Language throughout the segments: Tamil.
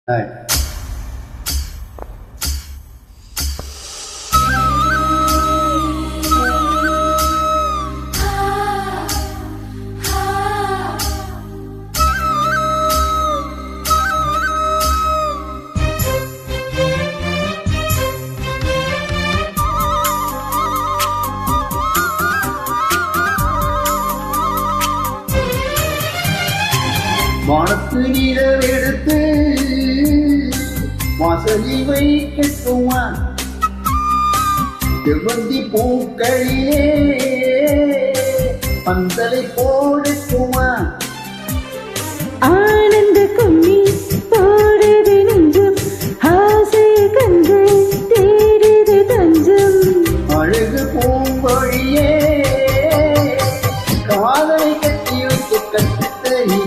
Hi. வானத்து நிலவெடுத்து வாசலில் வைக்கட்டுமா செவ்வந்தி பூக்களிலே பந்தலை போடட்டுமா ஆனந்த கும்மி போடுது நெஞ்சம் ஆசை கண்கள் தேடுது தஞ்சம் அழகு பூங்கொழியே காதலை கட்டி வைக்க கட்டுத்தறி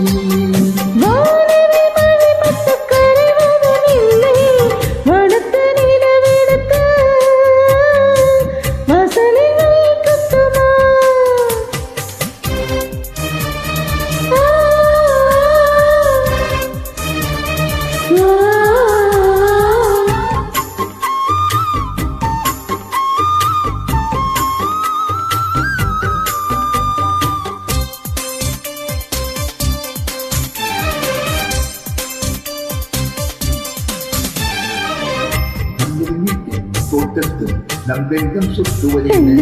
தோட்டத்தில் நம்பெங்கும் சுற்றுவதென்ன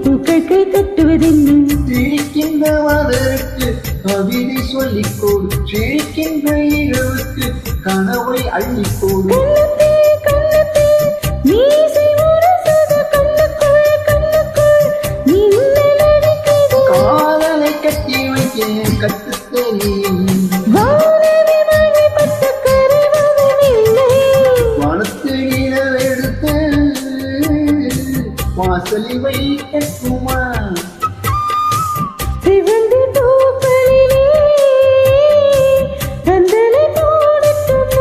பூக்கள் கட்டுவதென்ன சிரிக்கின்ற மலருக்கு கவிதை சொல்லிக்கோடு சிரிக்கின்ற இரவுக்கு கனவை அள்ளிக்கோடு காதலை கட்டி வைக்க கட்டுத்தறி வாசலி வைக்கட்டுமா சிவந்து பூக்களிலே தந்தனை போடட்டுமா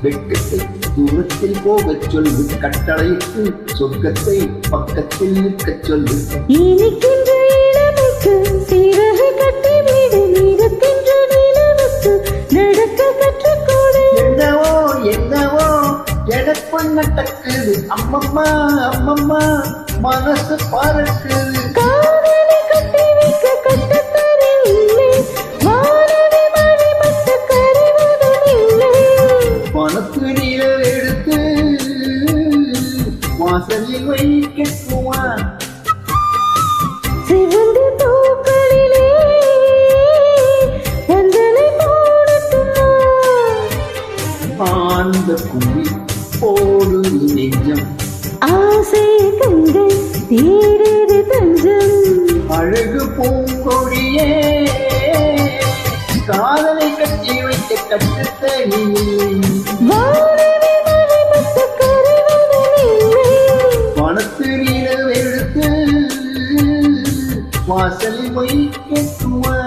வெட்கத்தை தூரத்தில் போகச் சொல்லு கட்டளையிட்டு சொர்க்கத்தை பக்கத்தில் நிற்கச் சொல்லு இனிக்கின்ற இளமைக்கு சீரகை கட்டி வீடு நீரக்கின்ற நிலவுக்கு நடக்க கற்றுக்கொடு என்னவோ என்னவோ எடப்ப நடக்குது அம்மம்மா அம்மம்மா மனசு பறக்குது காதலை கட்டி வைக்க கட்டுத்தறி இல்லை வானதி மணி மட்ட கருவதும் இல்லை மனத்து நீர் எடுத்து வாசலில் வைக்கட்டுமா சிவந்து பூக்களிலே தந்தனை போடட்டுமா ஆழ்ந்த குழி போடு நெஞ்சம் ஆசை கண்கள் தேடுது தஞ்சம் அழகு பூங்கொழியே காதலை கட்டி வைக்க கட்டுத்தறி வனத்து நிலவெடுத்து வாசலில் வைக்கட்டுமா